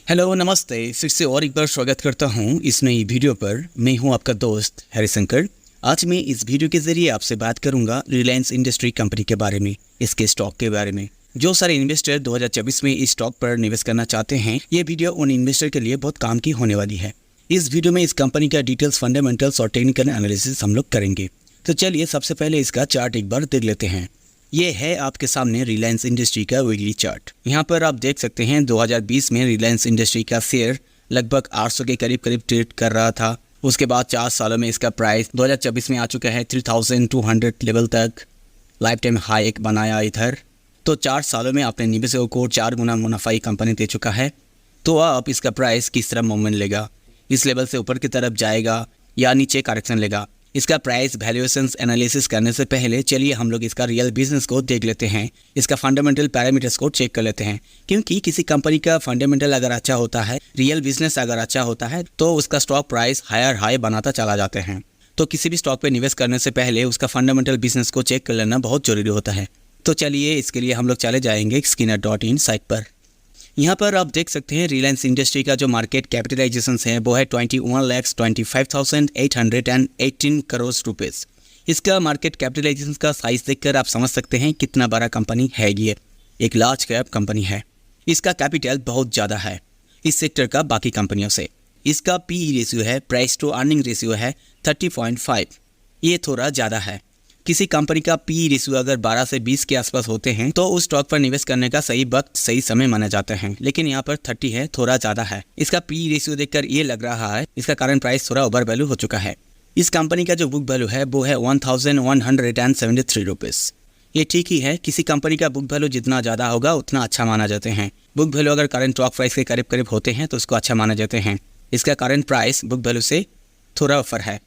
Hello नमस्ते, फिर से और एक बार स्वागत करता हूं इस नई वीडियो पर। मैं हूं आपका दोस्त हरिशंकर। आज मैं इस वीडियो के जरिए आपसे बात करूंगा रिलायंस इंडस्ट्री कंपनी के बारे में, इसके स्टॉक के बारे में। जो सारे इन्वेस्टर 2024 में इस स्टॉक पर निवेश करना चाहते हैं, ये वीडियो उन इन्वेस्टर के लिए बहुत काम की होने वाली है। इस वीडियो में इस कंपनी का डिटेल्स, फंडामेंटल्स और टेक्निकल एनालिसिस हम लोग करेंगे। तो चलिए सबसे पहले इसका चार्ट एक बार देख लेते हैं। ये है आपके सामने रिलायंस इंडस्ट्री का वीकली चार्ट। यहाँ पर आप देख सकते हैं 2020 में रिलायंस इंडस्ट्री का शेयर लगभग 800 के करीब ट्रेड कर रहा था। उसके बाद 4 सालों में इसका प्राइस 2024 में आ चुका है 3200 लेवल तक। लाइफ टाइम हाई एक बनाया इधर। तो 4 सालों में अपने निवेशकों को 4 गुना मुनाफा कंपनी दे चुका है। तो अब इसका प्राइस किस तरह मूवमेंट लेगा, इस लेवल से ऊपर की तरफ जाएगा या नीचे करेक्शन लेगा। इसका प्राइस वैल्यूएशंस एनालिसिस करने से पहले चलिए हम लोग इसका रियल बिजनेस को देख लेते हैं, इसका फंडामेंटल पैरामीटर्स को चेक कर लेते हैं। क्योंकि किसी कंपनी का फंडामेंटल अगर अच्छा होता है, रियल बिजनेस अगर अच्छा होता है, तो उसका स्टॉक प्राइस हायर हाई बनाता चला जाते हैं। तो किसी भी स्टॉक पे निवेश करने से पहले उसका फंडामेंटल बिजनेस को चेक कर लेना बहुत जरूरी होता है। तो चलिए इसके लिए हम लोग चले जाएंगे Skinner.in साइट पर। यहाँ पर आप देख सकते हैं रिलायंस इंडस्ट्री का जो मार्केट कैपिटलाइजेशन है वो है 21,25,818 करोड़ रुपीस। इसका मार्केट कैपिटलाइजेशन का साइज देखकर आप समझ सकते हैं कितना बड़ा कंपनी है। ये एक लार्ज कैप कंपनी है। इसका कैपिटल बहुत ज़्यादा है इस सेक्टर का बाकी कंपनियों से। इसका PE रेशियो है, प्राइस टू अर्निंग रेशियो है 30.5। ये थोड़ा ज़्यादा है। किसी कंपनी का PE रेशियो अगर 12 से 20 के आसपास होते हैं तो उस स्टॉक पर निवेश करने का सही वक्त, सही समय माना जाता है। लेकिन यहाँ पर 30 है, थोड़ा ज़्यादा है। इसका PE रेशियो देखकर ये लग रहा है इसका करंट प्राइस थोड़ा ओवर वैल्यू हो चुका है। इस कंपनी का जो बुक वैल्यू है वो है 1173 रुपीज़। ये ठीक ही है। किसी कंपनी का बुक वैल्यू जितना ज़्यादा होगा उतना अच्छा माना जाते हैं। बुक वैल्यू अगर करंट स्टॉक प्राइस के करीब होते हैं तो उसको अच्छा माना जाते हैं। इसका करंट प्राइस बुक वैल्यू से थोड़ा ऊपर है।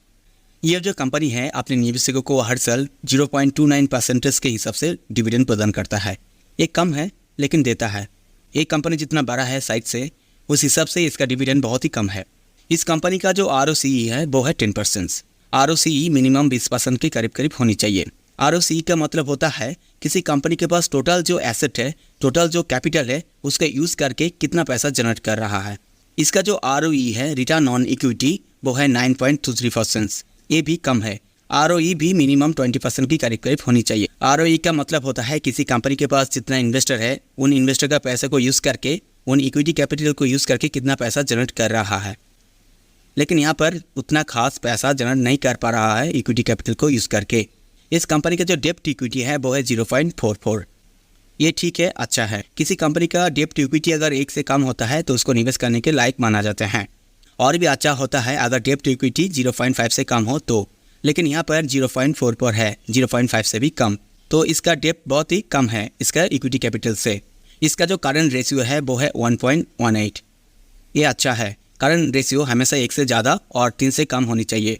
यह जो कंपनी है अपने निवेशकों को हर साल 0.29% के हिसाब से डिविडेंड प्रदान करता है। ये कम है लेकिन देता है। एक कंपनी जितना बड़ा है साइज से, उस हिसाब से इसका डिविडेंड बहुत ही कम है। इस कंपनी का जो ROCE है वो है 10%। ROCE मिनिमम 20% के करीब होनी चाहिए। ROCE का मतलब होता है किसी कंपनी के पास टोटल जो एसेट है, टोटल जो कैपिटल है, उसका यूज़ करके कितना पैसा जनरेट कर रहा है। इसका जो ROE है, रिटर्न ऑन इक्विटी, वो है 9.23%। ये भी कम है। ROE भी मिनिमम 20% की करीब होनी चाहिए। ROE का मतलब होता है किसी कंपनी के पास जितना इन्वेस्टर है, उन इन्वेस्टर का पैसे को यूज़ करके, उन इक्विटी कैपिटल को यूज़ करके कितना पैसा जनरेट कर रहा है। लेकिन यहाँ पर उतना खास पैसा जनरेट नहीं कर पा रहा है इक्विटी कैपिटल को यूज़ करके। इस कंपनी का जो डेप्ट इक्विटी है वो है 0.44। ये ठीक है, अच्छा है। किसी कंपनी का डेप्ट इक्विटी अगर 1 से कम होता है तो उसको निवेश करने के लायक माना जाता है। और भी अच्छा होता है अगर डेप्ट इक्विटी 0.5 से कम हो तो। लेकिन यहाँ पर 0.4 पर है, 0.5 से भी कम। तो इसका डेप्ट बहुत ही कम है इसका इक्विटी कैपिटल से। इसका जो करंट रेशियो है वो है 1.18। ये अच्छा है। करंट रेशियो हमेशा 1 से ज़्यादा और 3 से कम होनी चाहिए।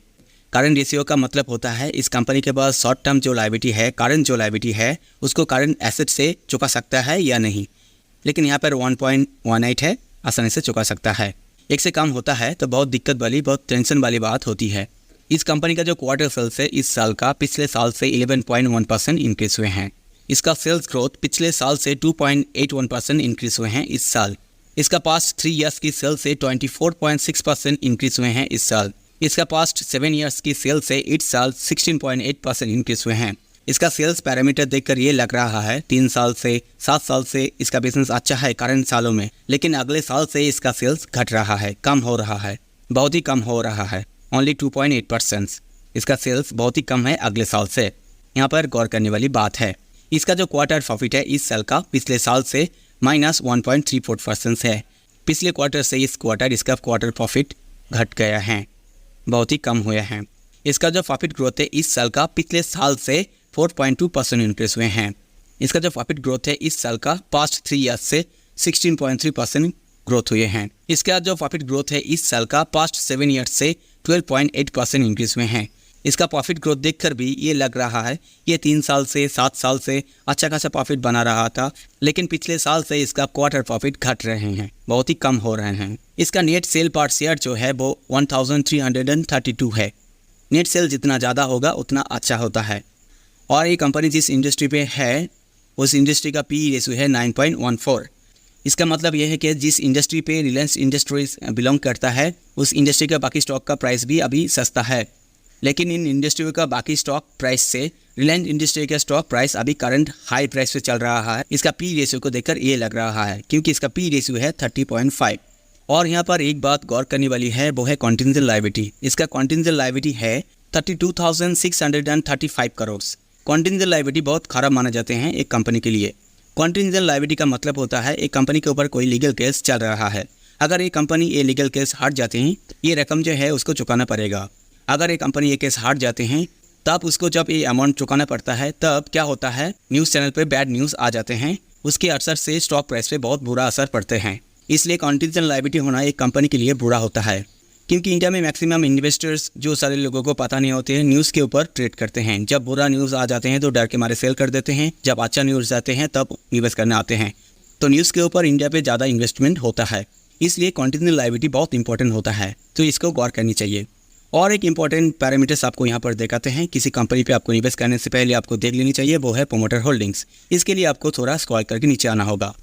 करंट रेशियो का मतलब होता है इस कंपनी के पास शॉर्ट टर्म जो लायबिलिटी है, करंट जो लायबिलिटी है, उसको करंट एसेट से चुका सकता है या नहीं। लेकिन यहाँ पर 1.18 है, आसानी से चुका सकता है। 1 से कम होता है तो बहुत दिक्कत वाली, बहुत टेंशन वाली बात होती है। इस कंपनी का जो क्वार्टर सेल्स है इस साल का पिछले साल से 11.1% इंक्रीज हुए हैं। इसका सेल्स ग्रोथ पिछले साल से 2.81% इंक्रीज हुए हैं इस साल। इसका पास्ट 3 ईयर्स की सेल से 24.6% इंक्रीज हुए हैं इस साल। इसका पास्ट 7 ईयर्स की सेल से इस साल 16.8% इंक्रीज हुए हैं। इसका सेल्स पैरामीटर देखकर ये लग रहा है 3 साल से 7 साल से इसका बिजनेस अच्छा है करंट सालों में। लेकिन अगले साल से इसका सेल्स घट रहा है, कम हो रहा है, बहुत ही कम हो रहा है। ओनली 2.8% इसका सेल्स बहुत ही कम है अगले साल से। यहाँ पर गौर करने वाली बात है। इसका जो क्वार्टर प्रॉफिट है इस साल का पिछले साल से -1.34% है। पिछले क्वार्टर से इस क्वार्टर इसका क्वार्टर प्रॉफिट घट गया है, बहुत ही कम हुए हैं। इसका जो प्रॉफिट ग्रोथ है इस साल का पिछले साल से 4.2% इंक्रीज हुए हैं। इसका जो प्रॉफिट ग्रोथ है इस साल का पास्ट 3 ईयर्स से 16.3% ग्रोथ हुए हैं। इसका जो प्रॉफिट ग्रोथ है इस साल का पास्ट 7 ईयर्स से 12.8% इंक्रीज हुए हैं। इसका प्रॉफिट ग्रोथ देखकर भी ये लग रहा है ये 3 साल से 7 साल से अच्छा खासा प्रॉफिट बना रहा था। लेकिन पिछले साल से इसका क्वार्टर प्रॉफिट घट रहे हैं, बहुत ही कम हो रहे हैं। इसका नेट सेल पर शेयर जो है वो 1332 है। नेट सेल जितना ज़्यादा होगा उतना अच्छा होता है। और ये कंपनी जिस इंडस्ट्री पे है उस इंडस्ट्री का PE रेशियो है 9.14। इसका मतलब यह है कि जिस इंडस्ट्री पे रिलायंस इंडस्ट्रीज बिलोंग करता है उस इंडस्ट्री का बाकी स्टॉक का प्राइस भी अभी सस्ता है, लेकिन इन इंडस्ट्रियों का बाकी स्टॉक प्राइस से रिलायंस इंडस्ट्री का स्टॉक प्राइस अभी करंट हाई प्राइस पे चल रहा है। इसका पी रेशियो को देखकर ये लग रहा है, क्योंकि इसका पी रेशियो है 30.5। और यहाँ पर एक बात गौर करने वाली है, वो है कॉन्टिजेंट लायबिलिटी। इसका कॉन्टिजेंट लायबिलिटी है 32,635 करोड़। कॉन्टिजेंट लायबिलिटी बहुत खराब माने जाते हैं एक कंपनी के लिए। कॉन्टिजेंट लायबिलिटी का मतलब होता है एक कंपनी के ऊपर कोई लीगल केस चल रहा है, अगर ये कंपनी ये लीगल केस हार जाते हैं ये रकम जो है उसको चुकाना पड़ेगा। अगर एक कंपनी ये केस हार जाते हैं तब उसको जब ये अमाउंट चुकाना पड़ता है तब क्या होता है, न्यूज़ चैनल पे बैड न्यूज़ आ जाते हैं, उसके असर से स्टॉक प्राइस पे बहुत बुरा असर पड़ते हैं। इसलिए कॉन्टिजेंट लायबिलिटी होना एक कंपनी के लिए बुरा होता है, क्योंकि इंडिया में मैक्सिमम इन्वेस्टर्स जो सारे लोगों को पता नहीं होते हैं न्यूज़ के ऊपर ट्रेड करते हैं। जब बुरा न्यूज़ आ जाते हैं तो डर के मारे सेल कर देते हैं, जब अच्छा न्यूज़ आते हैं तब इन्वेस्ट करने आते हैं। तो न्यूज़ के ऊपर इंडिया पे ज़्यादा इन्वेस्टमेंट होता है, इसलिए कॉन्टिजेंट लायबिलिटी बहुत इंपॉर्टेंट होता है, तो इसको गौर करनी चाहिए। और एक इंपॉर्टेंट पैरामीटर्स आपको यहाँ पर दिखाते हैं, किसी कंपनी पे आपको इन्वेस्ट करने से पहले आपको देख लेनी चाहिए, वो है प्रोमोटर होल्डिंग्स। इसके लिए आपको थोड़ा स्क्रॉल करके नीचे आना होगा।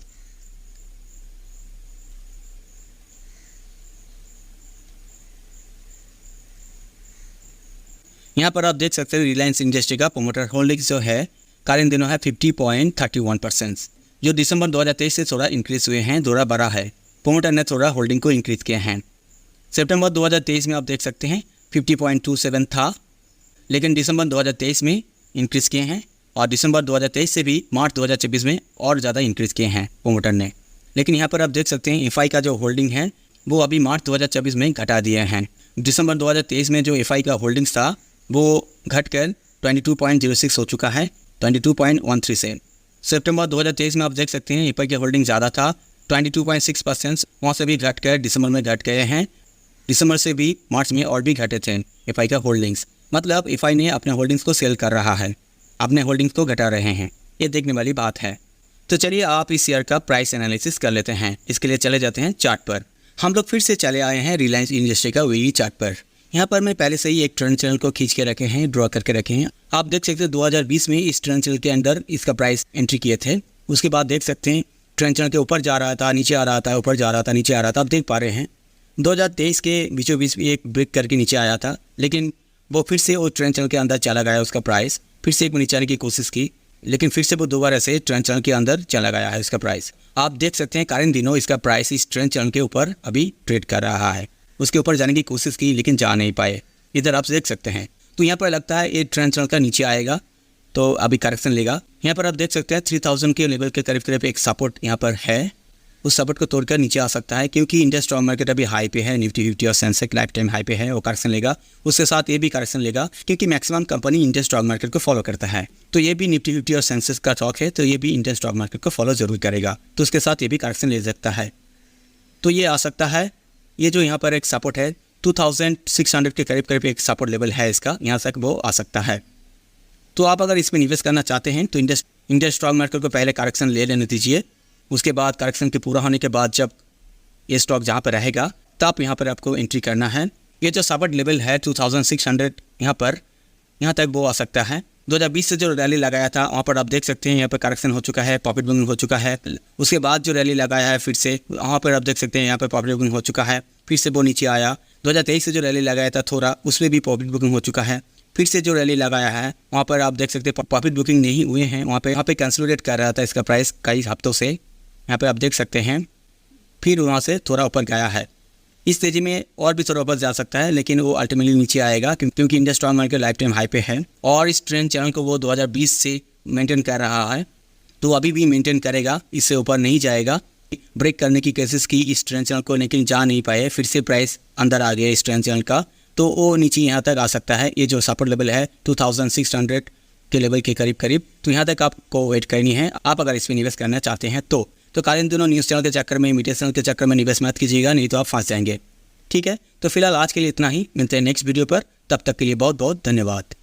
यहाँ पर आप देख सकते हैं रिलायंस इंडस्ट्री का प्रोमोटर होल्डिंग्स जो है कारण दिनों है 50.31%, जो दिसंबर 2023 से थोड़ा इंक्रीज हुए हैं, थोड़ा बड़ा है। प्रोमोटर ने थोड़ा होल्डिंग को इंक्रीज किया है। सितंबर 2023 में आप देख सकते हैं 50.27 था, लेकिन दिसंबर 2023 में इंक्रीज़ किए हैं, और दिसंबर 2023 से भी मार्च 2024 में और ज़्यादा इंक्रीज़ किए हैं प्रोमोटर ने। लेकिन यहाँ पर आप देख सकते हैं एफआई का जो होल्डिंग है वो अभी मार्च 2024 में घटा दिए हैं। दिसंबर 2023 में जो एफआई का होल्डिंग्स था वो घटकर 22.06 हो चुका है 22.13 से। सितंबर 2023 में आप देख सकते हैं एफआई की होल्डिंग ज़्यादा था 22.6%, वहाँ से भी घटकर दिसंबर में घट गए हैं। दिसंबर से भी मार्च में और भी घटे थे एफआई का होल्डिंग्स, मतलब एफआई ने अपने होल्डिंग्स को सेल कर रहा है, अपने होल्डिंग्स को घटा रहे हैं, ये देखने वाली बात है। तो चलिए आप इस शेयर का प्राइस एनालिसिस कर लेते हैं। इसके लिए चले जाते हैं चार्ट पर। हम लोग फिर से चले आए हैं रिलायंस इंडस्ट्री का वीई चार्ट पर। यहाँ पर मैं पहले से ही एक ट्रेंड चैनल को खींच के रखे हैं, ड्रॉ करके रखे हैं। आप देख सकते हैं 2020 में इस ट्रेंड चैनल के अंदर इसका प्राइस एंट्री किए थे। उसके बाद देख सकते हैं ट्रेंड चैनल के ऊपर जा रहा था, नीचे आ रहा था, ऊपर जा रहा था, नीचे आ रहा था। आप देख पा रहे हैं 2023 के बीचों बीच भी एक ब्रेक करके नीचे आया था, लेकिन वो फिर से वो ट्रेंड चैनल के अंदर चला गया। उसका प्राइस फिर से एक नीचे आने की कोशिश की, लेकिन फिर से वो दोबारा से ट्रेंड चैनल के अंदर चला गया है इसका प्राइस। आप देख सकते हैं कारण दिनों इसका प्राइस इस ट्रेंड चैनल के ऊपर अभी ट्रेड कर रहा है। उसके ऊपर जाने की कोशिश की लेकिन जा नहीं पाए, इधर आप देख सकते हैं। तो यहाँ पर लगता है ये ट्रेंड चैनल का नीचे आएगा तो अभी करेक्शन लेगा। यहाँ पर आप देख सकते हैं 3000 के लेवल के करीब करीब एक सपोर्ट यहाँ पर है, उस सपोर्ट को तोड़कर नीचे आ सकता है, क्योंकि इंडिया स्टॉक मार्केट अभी हाई पे है। निफ्टी 50 और सेंसेक्स लाइफ टाइम हाई पे है, वो करेक्शन लेगा। उसके साथ ये भी करेक्शन लेगा, क्योंकि maximum company India stock market को फॉलो करता है। तो ये भी निफ्टी 50 और सेंसेक्स का स्टॉक है, तो ये भी इंडियन स्टॉक मार्केट को फॉलो जरूर करेगा, तो उसके साथ ये भी करेक्शन ले सकता है। तो ये आ सकता है, ये जो यहाँ पर एक सपोर्ट है 2600 के करीब करीब एक सपोर्ट लेवल है इसका, यहाँ तक वो आ सकता है। तो आप अगर इसमें निवेश करना चाहते हैं तो इंडिया स्टॉक मार्केट को पहले करेक्शन ले लेने दीजिए। उसके बाद करेक्शन के पूरा होने के बाद जब ये स्टॉक जहाँ पर रहेगा तब यहाँ पर आपको एंट्री करना है। ये जो सपोर्ट लेवल है 2600 यहाँ तक वो आ सकता है। 2020 से जो रैली लगाया था वहाँ पर आप देख सकते हैं यहाँ पर करेक्शन हो चुका है, प्रॉफिट बुकिंग हो चुका है। उसके बाद जो रैली लगाया है फिर से वहाँ पर आप देख सकते हैं यहाँ पर प्रॉफिट बुकिंग हो चुका है, फिर से वो नीचे आया। 2023 से जो रैली लगाया था थोड़ा, उसमें भी प्रॉफिट बुकिंग हो चुका है। फिर से जो रैली लगाया है वहाँ पर आप देख सकते हैं प्रॉफिट बुकिंग नहीं हुए हैं, वहाँ पे कंसोलिडेट कर रहा था इसका प्राइस कई हफ्तों से। यहाँ पे आप देख सकते हैं फिर वहाँ से थोड़ा ऊपर गया है। इस तेज़ी में और भी थोड़ा ऊपर जा सकता है, लेकिन वो अल्टीमेटली नीचे आएगा, क्योंकि India stock market life time high पे है और इस ट्रेंड चैनल को वो 2020 से मेंटेन कर रहा है, तो अभी भी मेंटेन करेगा, इससे ऊपर नहीं जाएगा। ब्रेक करने की कोशिश की इस ट्रेंड चैनल को, लेकिन जा नहीं पाए। फिर से प्राइस अंदर आ गया इस ट्रेंड चैनल का, तो वो नीचे यहाँ तक आ सकता है। ये जो सपोर्ट लेवल है 2600 के लेवल के करीब करीब, तो यहाँ तक आपको वेट करनी है आप अगर इसमें निवेश करना चाहते हैं तो कारण दोनों न्यूज़ चैनल के चक्कर में, मीडिया चैनल के चक्कर में निवेश मत कीजिएगा, नहीं तो आप फंस जाएंगे। ठीक है, तो फिलहाल आज के लिए इतना ही, मिलते हैं नेक्स्ट वीडियो पर। तब तक के लिए बहुत बहुत धन्यवाद।